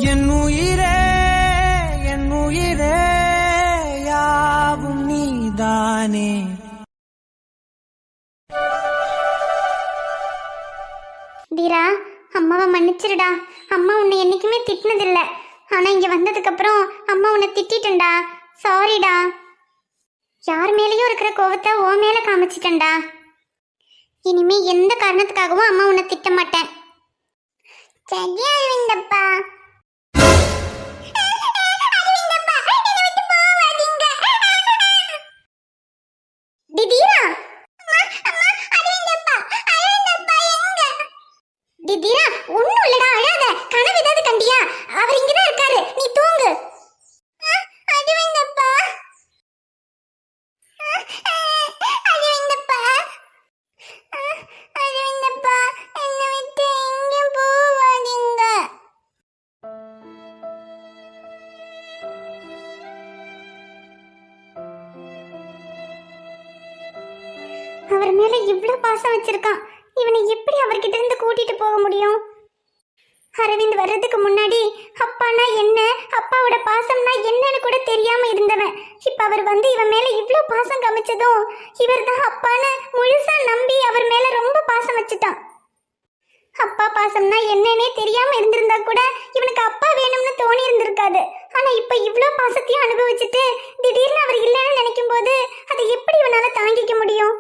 என் உயிரே என் உயிரே யாவும் நீதானே. தீரா, அம்மாவை மன்னிச்சிருடா. அம்மா உன்னை என்னைக்குமே திட்டினதில்ல. ஆனா இங்க வந்ததுக்கு அப்புறம் அம்மா உன்னை திட்டிட்டேன்டா. சாரிடா. யார் மேலேயும் இருக்கிற கோவத்தை ஓ மேல காமிச்சிட்டேன்டா. இனிமே எந்த காரணத்துக்காகவும் அம்மா உன்னை திட்ட மாட்டேன். சரி அரவிந்தப்பா. தீரா, ஒண்ணும் இல்லடா, அழாத. கனவு ஏதாவது கண்டியா? அவர் இங்கதான் இருக்காரு, நீ தூங்கு. அரவிந்தப்பா, அரவிந்தப்பா, அரவிந்தப்பா, என்னை விட்டு எங்கேயும் போவாதீங்க. அவர் மேல இவ்ளோ பாசம் வச்சிருக்கான். இவனை எப்படி அவர்கிட்ட இருந்து கூட்டிட்டு போக முடியும்? அரவிந்த் வர்றதுக்கு முன்னாடி அப்பானா என்ன, அப்பாவோட பாசம்னா என்னன்னு கூட தெரியாம இருந்தவன் இப்ப அவர் வந்து இவன் மேல இவ்ளோ பாசம் காமிச்சதும் இவர் தான் அப்பான்னு முழுசா நம்பி அவர் மேல ரொம்ப பாசம் வச்சுட்டான். அப்பா பாசம்னா என்னன்னே தெரியாம இருந்திருந்தா கூட இவனுக்கு அப்பா வேணும்னு தோணி இருந்திருக்காது. ஆனா இப்ப இவ்ளோ பாசத்தையும் அனுபவிச்சுட்டு திடீர்னு அவர் இல்லைன்னு நினைக்கும் போது அதை எப்படி இவனால தாங்கிக்க முடியும்?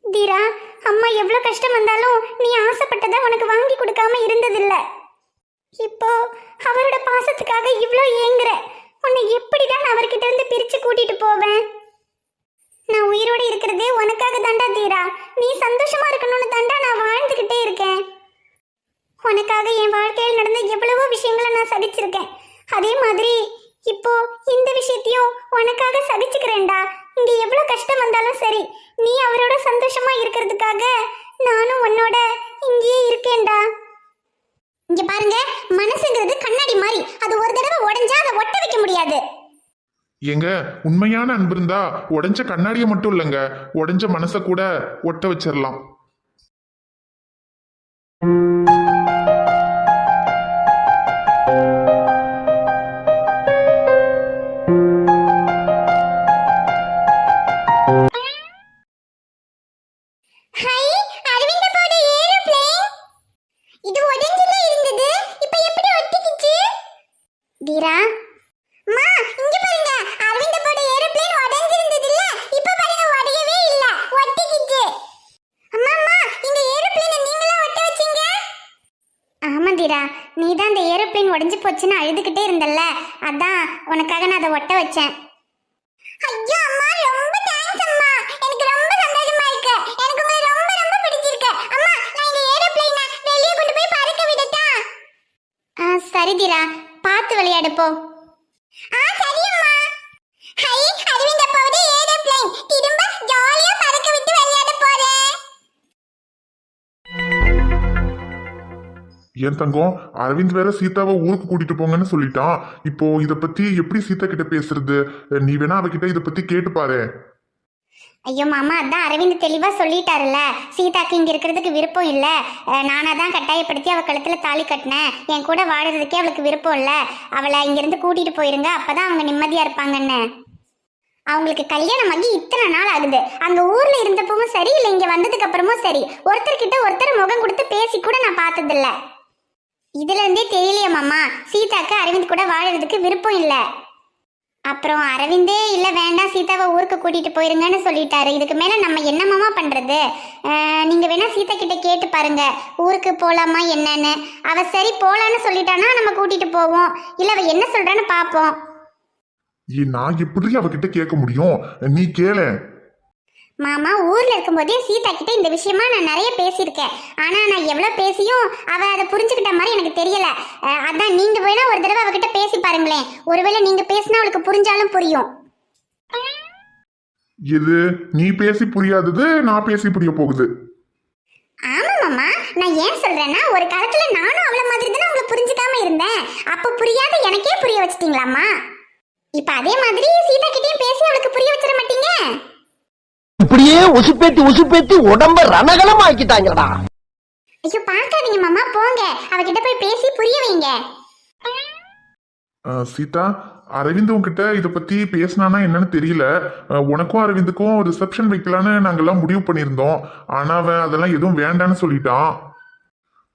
தீரா, அம்மா எவ்வளவு கஷ்டம் வந்தாலும் நீ ஆசைப்பட்டதை உனக்கு வாங்கி கொடுக்காம இருந்ததில்ல. இப்போ அவரோட பாசத்துக்காக இவ்ளோ ஏங்குற. உன்னை எப்படிதான் அவர்கிட்ட இருந்து பிரிச்சு கூட்டிட்டு போவேன்? நான் உயிரோட இருக்கிறதே உனக்காக தாண்டா தீரா. நீ சந்தோஷமா இருக்கணும்னு தாண்டா நான் வாழ்ந்துகிட்டே இருக்கேன். உனக்காக என் வாழ்க்கையில் நடந்த எவ்வளவோ விஷயங்களை நான் சகிச்சிருக்கேன். அதே மாதிரி இப்போ இந்த விஷயத்தையும் உனக்காக சகிச்சுக்கிறேன்டா. இங்க எவ்வளவு கஷ்டம் வந்தாலும் சரி, நீ அவரோட சந்தோஷமா இருக்கிறதுக்காக நானும் உன்னோட இங்கேயே இருக்கேன்டா. இங்க பாருங்க, மனசுங்கிறது கண்ணாடி மாதிரி. அது ஒரு தடவை உடைஞ்சா அதை ஒட்ட வைக்க முடியாது. ஏங்க, உண்மையான அன்பு இருந்தா உடைஞ்ச கண்ணாடியை மட்டும் இல்லைங்க, உடைஞ்ச மனசை கூட ஒட்ட வச்சிடலாம். தீரா, மா இங்க பாருங்க. அரவிந்த போட ஏரோப்ளேன் உடைஞ்சிருந்ததுல, இப்ப பாருங்க உடையவே இல்ல, ஒட்டிக்கிச்சு. அம்மா அம்மா, இந்த ஏரோப்ளேனை நீங்களா ஒட்ட வச்சீங்க? ஆமா தீரா, நீ தான் இந்த ஏரோப்ளேன் உடைஞ்சு போச்சுன்னு அழுதுகிட்டே இருந்தல்ல, அதான் உனக்காக நான் அதை ஒட்ட வச்சேன். ஐயோ அம்மா, ரொம்ப தேங்க்ஸ் அம்மா. எனக்கு ரொம்ப சந்தோஷமா இருக்கு. எனக்கு உங்களை ரொம்ப ரொம்ப பிடிச்சிருக்கு. அம்மா, நான் இந்த ஏரோப்ளேனை வெளியே கொண்டு போய் பறக்க விடட்டா? சரி தீரா, பார்த்து விளையாடு போ. சரி அம்மா. ஹை, அரவிந்த் அப்பாவோட ஏரோப்ளேன் திரும்ப ஜாலியா பறக்க விட்டு விளையாட போறேன். என் தங்கம், அரவிந்த் வேற சீதாவை ஊருக்கு கூட்டிட்டு போங்கன்னு சொல்லிட்டான். இப்போ இத பத்தி எப்படி சீதா கிட்ட பேசுறது? நீ வேணா அவகிட்ட இத பத்தி கேட்டு பாரு. ஐயோ மாமா, அதான் அரவிந்த் தெளிவா சொல்லிட்டாருல்ல, சீதாக்கு இங்க இருக்கிறதுக்கு விருப்பம் இல்ல. நானா தான் கட்டாயப்படுத்தி அவ கழுத்துல தாலி கட்டினேன். என் கூட வாழறதுக்கே அவளுக்கு விருப்பம் இல்ல. அவளை இங்கிருந்து கூட்டிட்டு போயிருங்க, அப்பதான் அவங்க நிம்மதியா இருப்பாங்கன்னு. அவங்களுக்கு கல்யாணம் ஆகி இத்தனை நாள் ஆகுது. அங்க ஊர்ல இருந்தப்பவும் சரி, இல்ல இங்க வந்ததுக்கு அப்புறமும் சரி, ஒருத்தர்கிட்ட ஒருத்தர் முகம் கொடுத்து பேசி கூட நான் பார்த்ததில்ல. இதுல இருந்தே தெரியலையா மாமா, சீதாக்கு அரவிந்த் கூட வாழறதுக்கு விருப்பம் இல்ல. அப்புறம் அரவிந்தே இல்ல வேண்டாம், சீதாவை ஊருக்கு கூட்டிட்டு போயிருங்கன்னு சொல்லிட்டாரு. இதுக்கு மேல நம்ம என்ன மாமா பண்றது? நீங்க வேணா சீதா கிட்ட கேட்டு பாருங்க, ஊருக்கு போலாமா என்னன்னு. அவ சரி போலான்னு சொல்லிட்டானா நம்ம கூட்டிட்டு போவோம், இல்ல அவ என்ன சொல்றான்னு பாப்போம். நான் எப்படி அவகிட்ட கேட்க முடியும்? நீ கேளு மாமா. ஊர்ல இருக்கும்போதே சீதா கிட்ட இந்த விஷயமா நான் நிறைய பேசியிருக்கேன். ஆனா நான் எவ்வளவு பேசியும் அவ அதை புரிஞ்சுக்கிட்ட மாதிரி எனக்கு தெரியல. அதான் நீங்க வேணா ஒரு தடவை அவகிட்ட பேசி பாருங்களேன். ஒருவேளை நீங்க பேசினா அவளுக்கு புரிஞ்சாலும் புரியும். இது நீ பேசி புரியாதது நான் பேசி புரிய போகுது. ஆமா மாமா, நான் ஏன் சொல்றேன்னா, ஒரு காலத்துல நானும் அவள மாதிரி தானே அவளை புரிஞ்சுக்காம இருந்தேன். அப்ப புரியாத எனக்கே புரிய வச்சிட்டீங்களாமா? இப்ப அதே மாதிரி சீதா கிட்டயும் பேசி அவளுக்கு புரிய வச்சிட மாட்டீங்க? இப்படியே உசுப்பேத்தி உடம்ப ரணகலம் ஆக்கிட்டாங்கடா. ஐயோ பார்க்காதீங்க மாமா, போங்க அவகிட்ட போய் பேசி புரிய வைங்க. சீதா, அரவிந்த் உன்கிட்ட இதை பத்தி பேசினானா என்னன்னு தெரியல. உனக்கும் அரவிந்துக்கும் ரிசப்ஷன் வைக்கலான்னு நாங்கெல்லாம் முடிவு பண்ணியிருந்தோம். ஆனா அவன் அதெல்லாம் எதுவும் வேண்டான்னு சொல்லிட்டான்.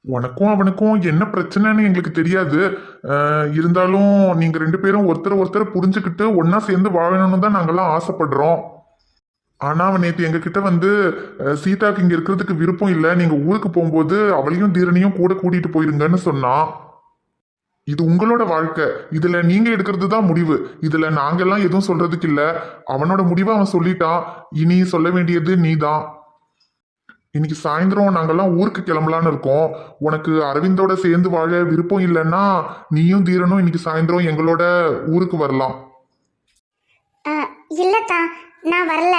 உனக்கும் அவனுக்கும் என்ன பிரச்சனைன்னு எங்களுக்கு தெரியாது. இருந்தாலும் நீங்க 2 பேரும் ஒருத்தர் புரிஞ்சுக்கிட்டு ஒன்னா சேர்ந்து வாழணும்னு தான் நாங்கெல்லாம் ஆசைப்படுறோம். ஆனா அவன் நேற்று எங்ககிட்ட வந்து சீதாக்கு இங்க இருக்கிறதுக்கு விருப்பம் இல்லை, நீங்க ஊருக்கு போகும்போது அவளையும் தீரனையும் கூட கூட்டிட்டு போயிருங்கன்னு சொன்னான். இது உங்களோட வாழ்க்கை, இதுல நீங்க எடுக்கிறது தான் முடிவு. இதுல நாங்கெல்லாம் எதுவும் சொல்றதுக்கு இல்ல. அவனோட முடிவை அவன் சொல்லிட்டான். இனி சொல்ல வேண்டியது நீதான். இன்னைக்கு சாயந்தரம் நாங்கெல்லாம் ஊருக்கு கிளம்பலான்னு இருக்கோம். உனக்கு அரவிந்தோட சேர்ந்து வாழ விருப்பம் இல்லைன்னா நீயும் தீரனும் இன்னைக்கு சாயந்தரம் எங்களோட ஊருக்கு வரலாம். இல்லத்தா, நான் வரல.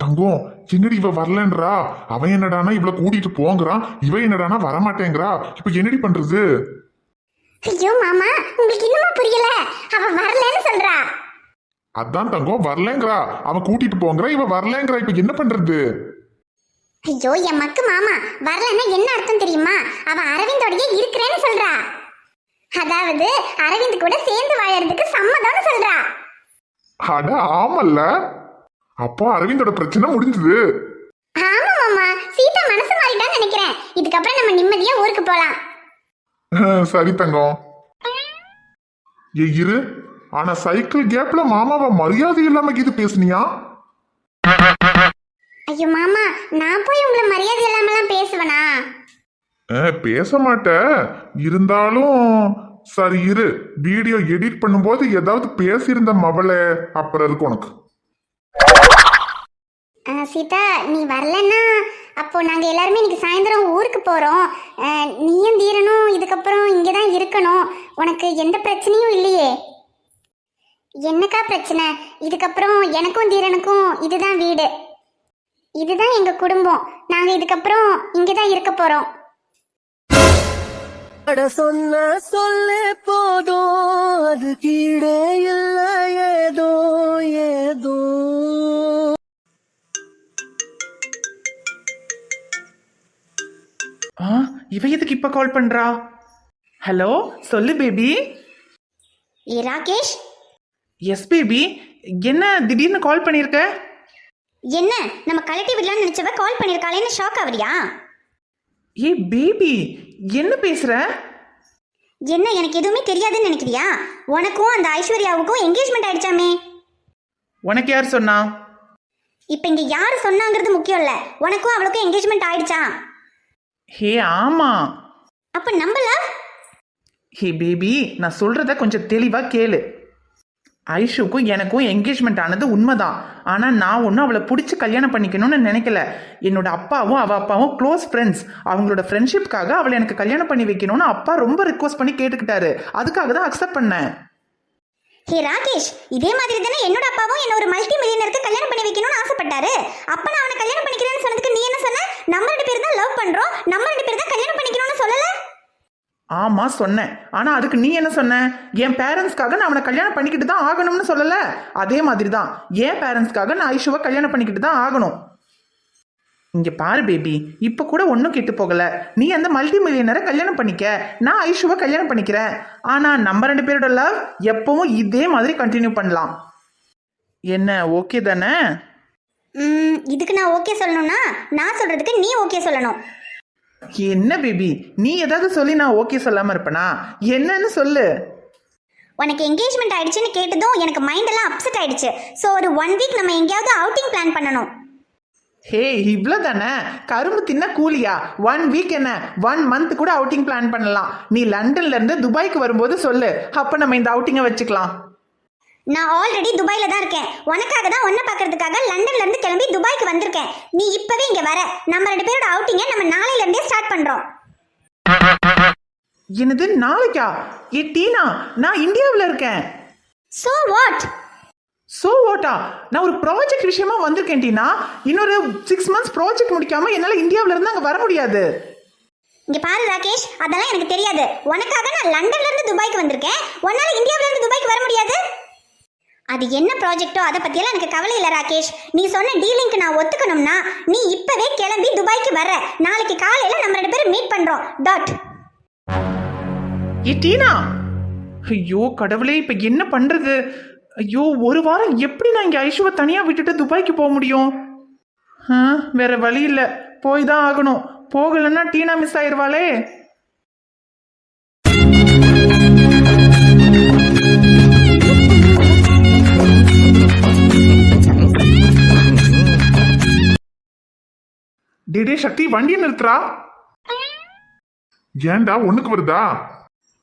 தங்கம், என்னடி இவ வரலன்றா? அவன் என்னடானா இவளை கூட்டிட்டு போங்கிறான், இவ என்னடானா வரமாட்டேங்கிறா. இப்ப என்னடி பண்றது? ஐயோ மாமா, உங்களுக்கு இன்னுமா புரியல? அவ வரலன்னு சொல்றா. அதான் தங்கம், வரலங்கிறா. அவன் கூட்டிட்டு போங்கிறா, இவ வரலங்கிறா. இப்ப என்ன பண்றது? ஐயோ என் மக்கு மாமா, வரலன்னா என்ன அர்த்தம் தெரியுமா? அவ அரவிந்தோடயே இருக்கிறேன்னு சொல்றா. அதாவது அரவிந்த் கூட சேர்ந்து வாழறதுக்கு சம்மதம்னு சொல்றா. அட ஆமல்ல, அப்போ அரவிந்தோட பிரச்சனை முடிஞ்சது. ஆமா மாமா, சீதா மனசு மாறிட்டான்னு நினைக்கிறேன். இதுக்கப்புறம் நம்ம நிம்மதியா ஊருக்கு போலாம். சரி தங்கம். இரு, ஆனா சைக்கிள் கேப்ல மாமாவை மரியாதை இல்லாம இது பேசுனியா? ஐயோ மாமா, நான் போய் உங்களை மரியாதை இல்லாமலாம் பேசுவனா? பேச மாட்ட. இருந்தாலும் சரி இரு, வீடியோ எடிட் பண்ணும்போது ஏதாவது பேசியிருந்த மவளை அப்புறம் இருக்கு உனக்கு. சீதா, நீ வரலன்னா அப்போ நாங்க எல்லாருமே இன்னைக்கு சாயந்தரம் ஊருக்கு போறோம். நீயும் தீரனும் இதுக்கப்புறம் இங்கதான் இருக்கணும். உனக்கு எந்த பிரச்சனையும் இல்லையே? என்னக்கா பிரச்சனை? இதுக்கப்புறம் எனக்கும் தீரனுக்கும் இதுதான் வீடு, இதுதான் எங்க குடும்பம். நாங்க இதுக்கப்புறம் இங்கதான் இருக்க போறோம். சொன்ன சொல்லே போதும், அது கீழே இல்ல ஏதோ ஏதோ. இவ எதுக்கு இப்ப கால் பண்றா? ஹலோ, சொல்லு பேபி. ஏ ராகேஷ். Yes baby. என்ன திடீர்னு கால் பண்ணிருக்க? என்ன நம்ம கலட்டி விடலான்னு நினைச்சவ கால் பண்ணிருக்காளேன்னு ஷாக் ஆவறியா? ஏ பேபி, என்ன பேசுற? என்ன, எனக்கு எதுவுமே தெரியாதுன்னு நினைக்கிறியா? உனக்கும் அந்த ஐஸ்வர்யாவுக்கும் என்கேஜ்மெண்ட் ஆயிடுச்சாமே. உனக்கு யார் சொன்னா? இப்ப இங்க யாரு சொன்னாங்கிறது முக்கியம் இல்ல, உனக்கும் அவளுக்கும் என்கேஜ்மெண்ட் ஆயிடுச்சா? ஹே ஆமா. அப்ப நம்பல? ஹே பேபி, நான் சொல்றத கொஞ்சம் தெளிவா கேளு. ஐஷுக்கும் எனக்கும் என்கேஜ்மெண்ட் ஆனது உண்மைதான். ஆனால் நான் ஒன்றும் அவளை பிடிச்சி கல்யாணம் பண்ணிக்கணும்னு நினைக்கல. என்னோட அப்பாவும் அவள் அப்பாவும் க்ளோஸ் ஃப்ரெண்ட்ஸ். அவங்களோட ஃப்ரெண்ட்ஷிப்காக அவளை எனக்கு கல்யாணம் பண்ணி வைக்கணும்னு அப்பா ரொம்ப ரிக்வஸ்ட் பண்ணி கேட்டுக்கிட்டாரு. அதுக்காக தான் அக்செப்ட் பண்ணேன். ஹே ராகேஷ், இதே மாதிரி தானே என்னோட அப்பாவும் என்ன ஒரு மல்டி மில்லியனருக்கு கல்யாணம் பண்ணி வைக்கணும்னு ஆசைப்பட்டாரு. அப்ப நான் அவனை கல்யாணம் பண்ணிக்கிறேன்னு சொன்னதுக்கு நீ என்ன சொன்ன? நம்ம 2 பேர் தான் லவ் பண்றோம், நம்ம 2 பேர் தான் கல்யாணம் பண்ணிக்கணும்னு சொல்லல? ஆமா சொன்னேன். ஆனா அதுக்கு நீ என்ன சொன்ன? என் பேரண்ட்ஸ்க்காக நான் அவனை கல்யாணம் பண்ணிக்கிட்டு தான் ஆகணும்னு சொல்லல. அதே மாதிரி தான் என் பேரண்ட்ஸ்க்காக நான் ஐஷுவை கல்யாணம் பண்ணிக்கிட்டு தான் ஆகணும். இங்க பாரு பேபி, இப்ப கூட ஒன்றும் கெட்டு போகல. நீ அந்த மல்டி மில்லியனரை கல்யாணம் பண்ணிக்க, நான் ஐஷுவை கல்யாணம் பண்ணிக்கிறேன். ஆனா நம்ம 2 பேரோட லவ் எப்பவும் இதே மாதிரி கண்டினியூ பண்ணலாம். என்ன, ஓகே தானே? இதுக்கு நான் ஓகே சொல்லணும்னா நான் சொல்றதுக்கு நீ ஓகே சொல்லணும். என்ன பேபி, நீ ஏதாவது சொல்லி நான் ஓகே சொல்லாம இருப்பனா? என்னன்னு சொல்லு. உனக்கு என்கேஜ்மெண்ட் ஆயிடுச்சுன்னு கேட்டதும் எனக்கு மைண்ட் எல்லாம் அப்செட் ஆயிடுச்சு. ஸோ ஒரு 1 வீக் நம்ம எங்கேயாவது அவுட்டிங் பிளான் பண்ணணும். ஹே, இவ்வளோ தானே? கரும்பு தின்ன கூலியா? 1 வீக் என்ன, 1 மந்த் கூட அவுட்டிங் பிளான் பண்ணலாம். நீ லண்டன்ல இருந்து துபாய்க்கு வரும்போது சொல்லு, அப்ப நம்ம இந்த அவுட்டிங்கை வச்சுக்கலாம். நான் ஆல்ரெடி துபாயில தான் இருக்கேன். உனக்காக தான் உன்னை பார்க்கறதுக்காக லண்டன்ல இருந்து கிளம்பி துபாய்க்கு வந்திருக்கேன். நீ இப்பவே இங்க வர. நம்ம 2 பேரோட அவுட்டிங்கை நம்ம நாளையில இருந்தே ஸ்டார்ட் பண்றோம். என்னது நாளைக்கா? ஏ டீனா, நான் இந்தியாவில் இருக்கேன். So what? சோ வாட்டா? நான் ஒரு ப்ராஜெக்ட் விஷயமா வந்திருக்கேன் டீனா. இன்னொரு 6 மந்த்ஸ் ப்ராஜெக்ட் முடிக்காம என்னால் இந்தியாவில் இருந்து அங்கே வர முடியாது. இங்க பாரு ராகேஷ், அதெல்லாம் எனக்கு தெரியாது. உனக்காக நான் லண்டன்ல இருந்து துபாய்க்கு வந்திருக்கேன். உன்னால இந்தியாவில இருந்து துபாய்க்கு வர முடியாது. அது என்ன ப்ராஜெக்டோ அதை பத்தியெல்லாம் எனக்கு கவலை இல்லை ராகேஷ். நீ சொன்ன டீலிங்க்கு நான் ஒத்துக்கணும்னா நீ இப்பவே கிளம்பி துபாய்க்கு வர. நாளைக்கு காலையில நம்ம 2 பேரும் மீட் பண்றோம். டாட். ஏ டீனா, ஐயோ கடவுளே, இப்போ என்ன பண்ணுறது? ஐயோ, ஒரு வாரம் எப்படி நான் இங்கே ஐஷுவை தனியாக விட்டுட்டு துபாய்க்கு போக முடியும்? வேற வழி இல்லை, போய் தான் ஆகணும். போகலைன்னா டீனா மிஸ் ஆயிடுவாளே. டே சக்தி, வண்டியை நிறுத்துறா. ஏன்டா ஒண்ணுக்கு வருதா?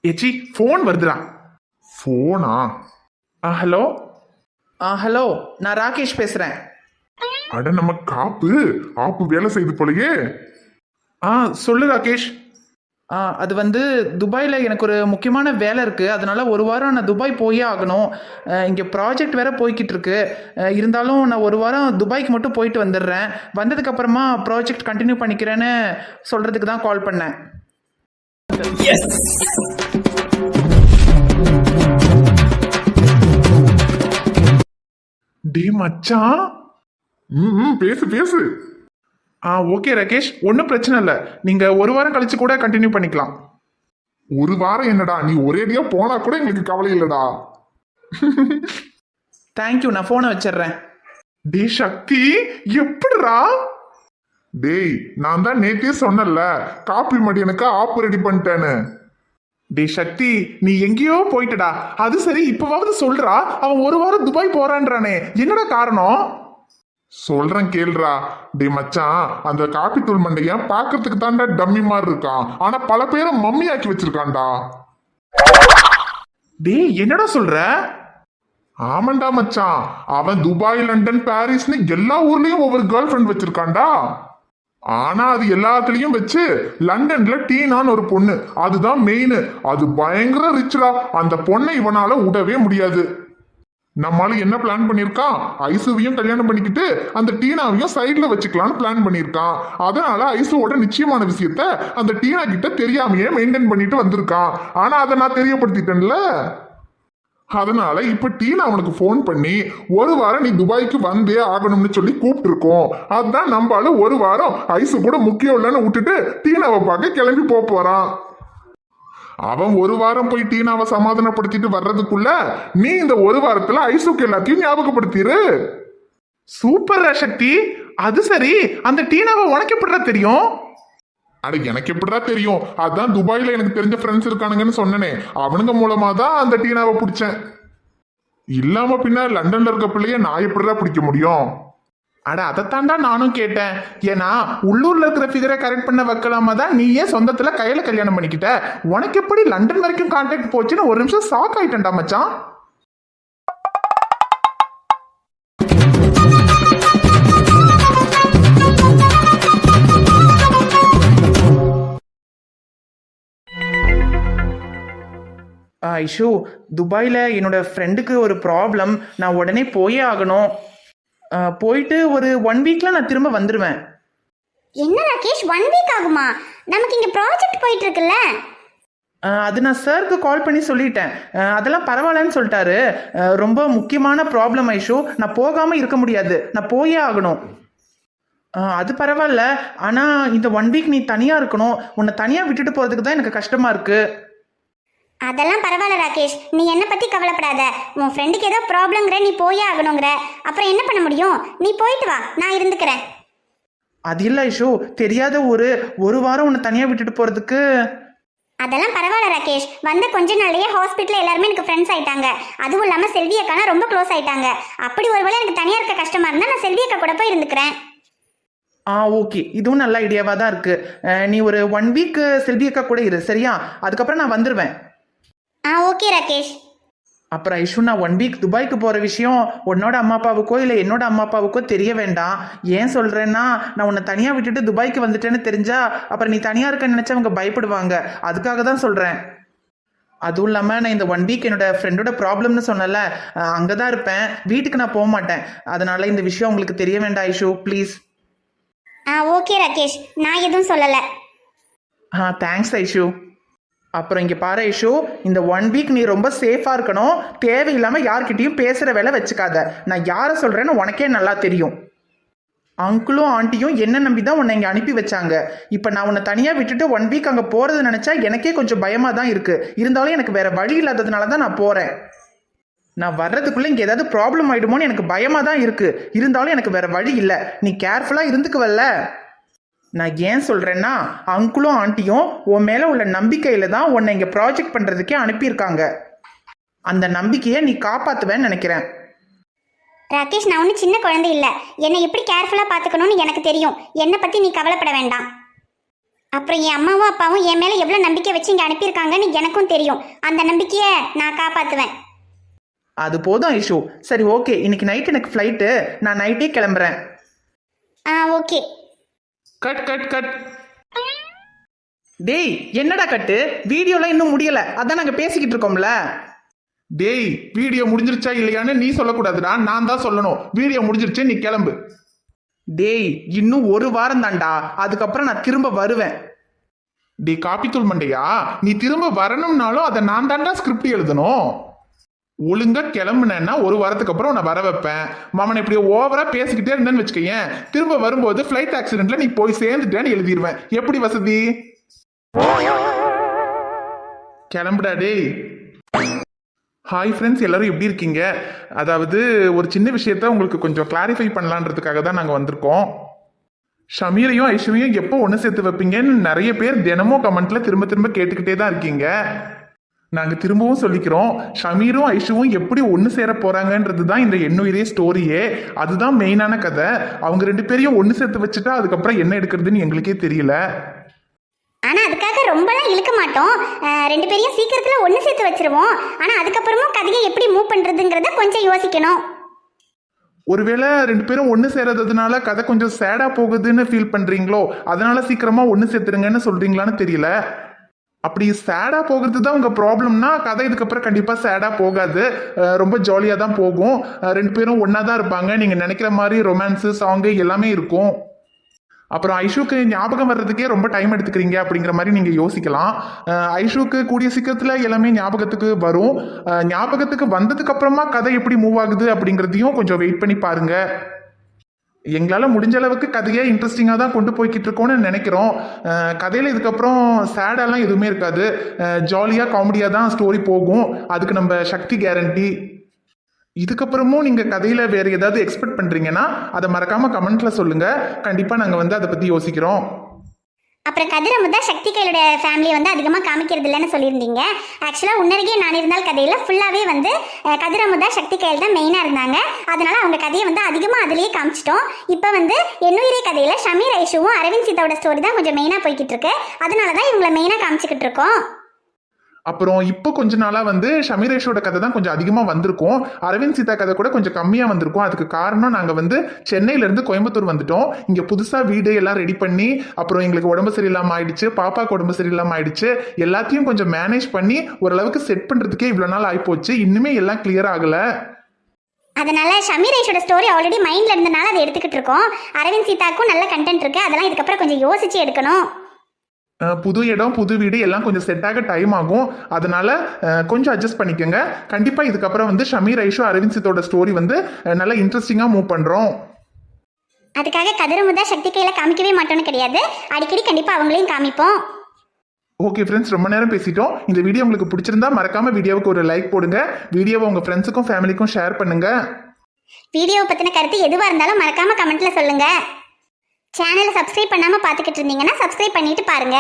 ஏச்சி, ஃபோன் வருதுடா. போனா? ஹலோ ஹலோ, நான் ராகேஷ் பேசுகிறேன். அட நம்ம ஆப்பு வேலை செய்து போலயே. சொல்லு ராகேஷ். அது வந்து துபாயில் எனக்கு ஒரு முக்கியமான வேலை இருக்குது, அதனால ஒரு வாரம் நான் துபாய் போயே ஆகணும். இங்கே ப்ராஜெக்ட் வேற போய்கிட்டு இருக்கு. இருந்தாலும் நான் ஒரு வாரம் துபாய்க்கு மட்டும் போயிட்டு வந்துடுறேன். வந்ததுக்கப்புறமா ப்ராஜெக்ட் கண்டினியூ பண்ணிக்கிறேன்னு சொல்கிறதுக்கு தான் கால் பண்ணேன். டே மச்சான். பேசு பேசு. ஓகே ராகேஷ், ஒன்றும் பிரச்சனை இல்லை. நீங்கள் ஒரு வாரம் கழிச்சு கூட கண்டினியூ பண்ணிக்கலாம். ஒரு வாரம் என்னடா, நீ ஒரேடியா போனா கூட எங்களுக்கு கவலை இல்லடா. தேங்க்யூ, நான் ஃபோனை வச்சிடுறேன். டே சக்தி, எப்படிடா? டேய், நான் தான் நேத்தே சொன்னல, காப்பி மடியனுக்கு ஆப்பு ரெடி பண்ணிட்டேன்னு. டே சக்தி, நீ எங்கேயோ போயிட்டடா. அது சரி, இப்பவாவது சொல்றா. அவன் ஒரு வாரம் துபாய் போறான்றானே, என்னடா காரணம்? சொல்றேன் கேள்றா. டே மச்சான், அந்த காப்பி தூள் மண்டையன் பாக்கிறதுக்கு தான்டா டம்மி மாதிரி இருக்கான், ஆனா பல பேரை மம்மி ஆக்கி வச்சிருக்கான்டா. டே, என்னடா சொல்ற? ஆமாண்டா மச்சான், அவன் துபாய், லண்டன், பாரிஸ்னு எல்லா ஊர்லயும் ஒவ்வொரு கேர்ள் ஃப்ரெண்ட் வச்சிருக்கான்டா. ஆனா அது எல்லாத்துலயும் வச்சு லண்டன்ல டீனான்னு ஒரு பொண்ணு, அதுதான் மெயின். அது பயங்கர ரிச்டா. அந்த பொண்ணை இவனால விடவே முடியாது. நம்மளால என்ன பிளான் பண்ணிருக்கான், ஐசுவையும் கல்யாணம் பண்ணிக்கிட்டு அந்த டீனாவையும் சைட்ல வச்சுக்கலாம்னு பிளான் பண்ணிருக்கான். அதனால ஐசுவோட நிச்சயமான விஷயத்த அந்த டீனா கிட்ட தெரியாமையே மெயின்டைன் பண்ணிட்டு வந்திருக்கான். ஆனா அதை நான் தெரியப்படுத்திட்டேன்ல. அதனால இப்ப டீனா அவனுக்கு போன் பண்ணி ஒரு வாரம் நீ துபாய்க்கு வந்தே ஆகணும்னு சொல்லி கூப்பிட்டு இருக்கோம். அதுதான் நம்மளால ஒரு வாரம் ஐசு கூட முக்கியம் இல்லைன்னு விட்டுட்டு டீனாவை பார்க்க கிளம்பி போறான். அவன் ஒரு வாரம் போய் டீனாவை சமாதானப்படுத்திட்டு வர்றதுக்குள்ள நீ இந்த ஒரு வாரத்துல ஐசுக்கு எல்லாத்தையும் ஞாபகப்படுத்திரு. சூப்பர் சக்தி. அது சரி, அந்த டீனாவை உனக்கு எப்படிடா தெரியும்? அட, எனக்கு எப்படிடா தெரியும்? அதான் துபாயில எனக்கு தெரிஞ்ச ஃப்ரெண்ட்ஸ் இருக்கானுங்கன்னு சொன்னனே, அவனுங்க மூலமா தான் அந்த டீனாவை பிடிச்சேன். இல்லாம பின்ன லண்டன்ல இருக்க பிள்ளைய நான் எப்படிடா பிடிக்க முடியும்? அட, அதைத்தாண்டா நானும் கேட்டேன். ஏன்னா உள்ளூர்ல இருக்கிற ஃபிகரை கரெக்ட் பண்ண வைக்கலாமா தான் நீயே சொந்தத்துல கையில கல்யாணம் பண்ணிக்கிட்ட. உனக்கு எப்படி லண்டன் வரைக்கும் கான்டாக்ட் போச்சுன்னு ஒரு நிமிஷம் ஷாக் ஆயிட்டேன்டா மச்சான். ஐஷு, துபாயில் என்னோட ஃப்ரெண்டுக்கு ஒரு ப்ராப்ளம். நான் உடனே போயே ஆகணும். போயிட்டு ஒரு 1 வீக்ல நான் திரும்ப வந்துடுவேன். என்ன ராகேஷ், 1 வீக் ஆகுமா? நமக்கு இங்க ப்ராஜெக்ட் போயிட்டு இருக்குல்ல. அது நான் சாருக்கு கால் பண்ணி சொல்லிட்டேன். அதெல்லாம் பரவாயில்லன்னு சொல்லிட்டாரு. ரொம்ப முக்கியமான ப்ராப்ளம் ஐஷு, நான் போகாமல் இருக்க முடியாது, நான் போயே ஆகணும். அது பரவாயில்ல, ஆனால் இந்த 1 வீக் நீ தனியாக இருக்கணும். உன்னை தனியாக விட்டுட்டு போகிறதுக்கு தான் எனக்கு கஷ்டமாக இருக்குது. அதெல்லாம் பரவாயில்ல ராகேஷ், நீ என்னை பற்றி கவலைப்படாத. உன் ஃப்ரெண்டுக்கு ஏதோ ப்ராப்ளங்கிற, நீ போயே ஆகணுங்கிற. அப்புறம் என்ன பண்ண முடியும்? நீ போயிட்டு வா, நான் இருந்துக்கிறேன். அது இல்லை ஐஷு, தெரியாத ஒரு வாரம் உன்னை தனியாக விட்டுட்டு போகிறதுக்கு. அதெல்லாம் பரவாயில்ல ராகேஷ். வந்த கொஞ்ச நாள்லயே ஹாஸ்பிட்டலில் எல்லாருமே எனக்கு ஃப்ரெண்ட்ஸ் ஆயிட்டாங்க. அதுவும் இல்லாமல் செல்வி அக்கானா ரொம்ப க்ளோஸ் ஆயிட்டாங்க. அப்படி ஒருவேளை எனக்கு தனியாக இருக்க கஷ்டமா இருந்தால் நான் செல்வி அக்கா கூட போய் இருந்துக்கிறேன். ஓகே, இதுவும் நல்ல ஐடியாவாக தான் இருக்குது. நீ ஒரு 1 வீக் செல்வி அக்கா கூட இரு, சரியா? அதுக்கப்புறம் நான் வந்துடுவேன். ஓகே ராகேஷ். அப்புறம் ஐஷு, நான் 1 வீக் துபாய்க்கு போகிற விஷயம் உன்னோட அம்மா அப்பாவுக்கோ இல்லை என்னோட அம்மா அப்பாவுக்கோ தெரிய வேண்டாம். ஏன் சொல்கிறேன்னா, நான் உன்னை தனியாக விட்டுட்டு துபாய்க்கு வந்துட்டேன்னு தெரிஞ்சா அப்புறம் நீ தனியாக இருக்கன்னு நினச்சா அவங்க பயப்படுவாங்க. அதுக்காக தான் சொல்கிறேன். அதுவும் இல்லாமல் நான் இந்த 1 வீக் என்னோட ஃப்ரெண்டோட ப்ராப்ளம்னு சொன்னல, அங்கே தான் இருப்பேன். வீட்டுக்கு நான் போக மாட்டேன். அதனால் இந்த விஷயம் உங்களுக்கு தெரிய வேண்டாம் ஐஷு, ப்ளீஸ். ஓகே ராகேஷ், நான் எதுவும் சொல்லலை. தேங்க்ஸ் ஐஷு. அப்புறம் இங்கே பாரு ஐஷு, இந்த 1 வீக் நீ ரொம்ப சேஃபாக இருக்கணும். தேவையில்லாமல் யார்கிட்டையும் பேசுகிற வேலை வச்சுக்காத. நான் யாரை சொல்கிறேன்னு உனக்கே நல்லா தெரியும். அங்கிளும் ஆண்டியும் என்ன நம்பி தான் உன்னை இங்கே அனுப்பி வச்சாங்க. இப்போ நான் உன்னை தனியாக விட்டுட்டு 1 வீக் அங்கே போகிறது நினச்சா எனக்கே கொஞ்சம் பயமாக தான் இருக்குது. இருந்தாலும் எனக்கு வேறு வழி இல்லாததுனால தான் நான் போகிறேன். நான் வர்றதுக்குள்ளே இங்கே ஏதாவது ப்ராப்ளம் ஆகிடுமோன்னு எனக்கு பயமாக தான் இருக்குது. இருந்தாலும் எனக்கு வேறு வழி இல்லை. நீ கேர்ஃபுல்லாக இருந்துக்குவல்ல. நான் ஏன் சொல்கிறேன்னா, அங்கிளும் ஆண்டியும் உன் மேலே உள்ள நம்பிக்கையில் தான் உன்னை இங்கே ப்ராஜெக்ட் பண்ணுறதுக்கே அனுப்பியிருக்காங்க. அந்த நம்பிக்கையை நீ காப்பாற்றுவேன்னு நினைக்கிறேன். ராகேஷ், நான் ஒன்றும் சின்ன குழந்தை இல்லை. என்னை எப்படி கேர்ஃபுல்லாக பார்த்துக்கணும்னு எனக்கு தெரியும். என்னை பற்றி நீ கவலைப்பட வேண்டாம். அப்புறம் என் அம்மாவும் அப்பாவும் என் மேலே எவ்வளோ நம்பிக்கை வச்சு இங்கே அனுப்பியிருக்காங்கன்னு எனக்கும் தெரியும். அந்த நம்பிக்கையை நான் காப்பாற்றுவேன். அது போதும் ஐஷு. சரி, ஓகே, இன்னைக்கு நைட் எனக்கு ஃப்ளைட்டு. நான் நைட்டே கிளம்புறேன். ஓகே. Cut cut cut. டேய், என்னடா கட்டு? வீடியோலாம் இன்னும் முடியல, அதான் நாங்கள் பேசிக்கிட்டு இருக்கோம்ல. டேய், வீடியோ முடிஞ்சிருச்சா இல்லையான்னு நீ சொல்லக்கூடாதுடா, நான் தான் சொல்லணும். வீடியோ முடிஞ்சிருச்சு, நீ கிளம்பு. டேய், இன்னும் 1 வாரம் தான்டா, அதுக்கப்புறம் நான் திரும்ப வருவேன். டே காப்பித்தூள் மண்டையா, நீ திரும்ப வரணும்னாலும் அதை நான் தான்டா ஸ்கிரிப்ட் எழுதணும். ஒழுங்கா கிளம்புனேன்னா 1 வாரத்துக்கு அப்புறம் நான் வர வைப்பேன். மாமன் இப்படி ஓவரா பேசிக்கிட்டே இருந்தேன்னு வச்சுக்கேன், திரும்ப வரும்போது ஃபிளைட் ஆக்சிடென்ட்ல நீ போய் சேர்ந்துட்டேன்னு எழுதிடுவேன். எப்படி வசதி? கிளம்புடா டேய். ஹாய் ஃப்ரெண்ட்ஸ், எல்லாரும் எப்படி இருக்கீங்க? அதாவது ஒரு சின்ன விஷயத்த உங்களுக்கு கொஞ்சம் கிளாரிஃபை பண்ணலான்றதுக்காக தான் நாங்கள் வந்திருக்கோம். ஷமீரையும் ஐஷுவையும் எப்போ ஒன்று சேர்த்து வைப்பீங்கன்னு நிறைய பேர் தினமும் கமெண்ட்ல திரும்ப திரும்ப கேட்டுக்கிட்டே தான் இருக்கீங்க. நாங்கள் திரும்பவும் சொல்லிக்கிறோம், ஷமீரும் ஐஷுவும் எப்படி ஒன்று சேர போறாங்கன்றது தான் இந்த எண்ணுயிரே ஸ்டோரியே. அதுதான் மெயினான கதை. அவங்க 2 பேரையும் ஒன்று சேர்த்து வச்சுட்டா அதுக்கப்புறம் என்ன எடுக்கிறதுன்னு எங்களுக்கே தெரியல. ஆனால் அதுக்காக ரொம்பலாம் இழுக்க மாட்டோம். 2 பேரையும் சீக்கிரத்தில் ஒன்று சேர்த்து வச்சிருவோம். ஆனால் அதுக்கப்புறமும் கதையை எப்படி மூவ் பண்ணுறதுங்கிறத கொஞ்சம் யோசிக்கணும். ஒருவேளை 2 பேரும் ஒன்று சேரதுனால கதை கொஞ்சம் சேடா போகுதுன்னு ஃபீல் பண்றீங்களோ, அதனால சீக்கிரமா ஒன்று சேர்த்துருங்கன்னு சொல்றீங்களான்னு தெரியல. அப்படி சேடா போகிறது தான் உங்க ப்ராப்ளம்னா கதை இதுக்கப்புறம் கண்டிப்பா சேடா போகாது, ரொம்ப ஜாலியாக தான் போகும். 2 பேரும் ஒன்னா தான் இருப்பாங்க. நீங்க நினைக்கிற மாதிரி ரொமான்ஸு, சாங்கு எல்லாமே இருக்கும். அப்புறம் ஐஷுக்கு ஞாபகம் வர்றதுக்கே ரொம்ப டைம் எடுத்துக்கிறீங்க அப்படிங்கிற மாதிரி நீங்க யோசிக்கலாம். ஐஷுக்கு கூடிய சீக்கிரத்துல எல்லாமே ஞாபகத்துக்கு வரும். ஞாபகத்துக்கு வந்ததுக்கு அப்புறமா கதை எப்படி மூவ் ஆகுது அப்படிங்கிறதையும் கொஞ்சம் வெயிட் பண்ணி பாருங்க. எங்களால் முடிஞ்ச அளவுக்கு கதையை இன்ட்ரெஸ்டிங்காக தான் கொண்டு போய்கிட்டு இருக்கோம்னு நினைக்கிறோம். கதையில் இதுக்கப்புறம் சேடெல்லாம் எதுவுமே இருக்காது. ஜாலியாக காமெடியாக தான் ஸ்டோரி போகும். அதுக்கு நம்ம சக்தி கேரண்டி. இதுக்கப்புறமும் நீங்கள் கதையில் வேறு ஏதாவது எக்ஸ்பெக்ட் பண்ணுறீங்கன்னா அதை மறக்காமல் கமெண்ட்டில் சொல்லுங்கள். கண்டிப்பாக நாங்கள் அதை பற்றி யோசிக்கிறோம். அப்புறம் கதிரமுதா சக்தி கையோட ஃபேமிலியை அதிகமாக காமிக்கிறது இல்லைன்னு சொல்லியிருந்தீங்க. ஆக்சுவலாக உன்னருகே நான் இருந்தால் கதையில் ஃபுல்லாகவே கதிரமுதா சக்தி கையில் தான் மெயினாக இருந்தாங்க. அதனால் அவங்க கதையை அதிகமாக அதிலேயே காமிச்சிட்டோம். இப்போ எண்ணுயிரே கதையில் ஷமீர் ஐஷுவும் அரவிந்த் சீதாவோட ஸ்டோரி தான் கொஞ்சம் மெயினாக போய்கிட்டு இருக்கு. அதனால தான் இவங்களை மெயினாக காமிச்சிக்கிட்டு இருக்கோம். அப்புறம் இப்போ கொஞ்ச நாளாக ஷமீரேஷோட கதை தான் கொஞ்சம் அதிகமாக வந்திருக்கும். அரவிந்த் சீதா கதை கூட கொஞ்சம் கம்மியாக வந்திருக்கும். அதுக்கு காரணம் நாங்கள் சென்னையிலேருந்து கோயம்புத்தூர் வந்துட்டோம். இங்கே புதுசாக வீடு எல்லாம் ரெடி பண்ணி, அப்புறம் எங்களுக்கு உடம்பு சரியில்லாமல் ஆயிடுச்சு, பாப்பாவுக்கு உடம்பு சரியில்லாமல் ஆயிடுச்சு. எல்லாத்தையும் கொஞ்சம் மேனேஜ் பண்ணி ஓரளவுக்கு செட் பண்ணுறதுக்கே இவ்வளோ நாள் ஆகிப்போச்சு. இன்னுமே எல்லாம் கிளியர் ஆகலை. அதனால ஷமீர் ஐஷோட ஸ்டோரி ஆல்ரெடி மைண்டில் இருந்தனால அதை எடுத்துக்கிட்டு இருக்கோம். அரவிந்த் சீதாக்கும் நல்ல கண்டென்ட் இருக்கு. அதெல்லாம் இதுக்கப்புறம் கொஞ்சம் யோசிச்சு எடுக்கணும். புது இடம், புது வீடு எல்லாம் கொஞ்சம் செட் ஆக டைம் ஆகும். அதனால கொஞ்சம் அட்ஜஸ்ட் பண்ணிக்கோங்க. கண்டிப்பாக இதுக்கப்புறம் ஷமீர் ஐஷு அரவிந்த் சீதோட ஸ்டோரி நல்லா இன்ட்ரெஸ்டிங்காக மூவ் பண்ணுறோம். அதுக்காக கதிரமுதா சக்தி கையில காமிக்கவே மாட்டோம்னு கிடையாது. அடிக்கடி கண்டிப்பாக அவங்களையும் காமிப்போம். ஓகே ஃப்ரெண்ட்ஸ், ரொம்ப நேரம் பேசிட்டோம். இந்த வீடியோ உங்களுக்கு பிடிச்சிருந்தா மறக்காம வீடியோவுக்கு ஒரு லைக் போடுங்க. வீடியோவை உங்கள் ஃப்ரெண்ட்ஸுக்கும் ஃபேமிலிக்கும் ஷேர் பண்ணுங்க. வீடியோவை பற்றின கருத்து எதுவாக இருந்தாலும் மறக்காம கமெண்ட்ல சொல்லுங்க. சேனலை சப்ஸ்கிரைப் பண்ணாமல் பார்த்துக்கிட்டு இருந்தீங்கன்னா சப்ஸ்கிரைப் பண்ணிட்டு பாருங்க.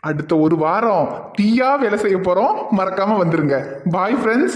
அடுத்த 1 வாரம் தீயா வேலை செய்ய போகிறோம். மறக்காம வந்துருங்க. Bye friends.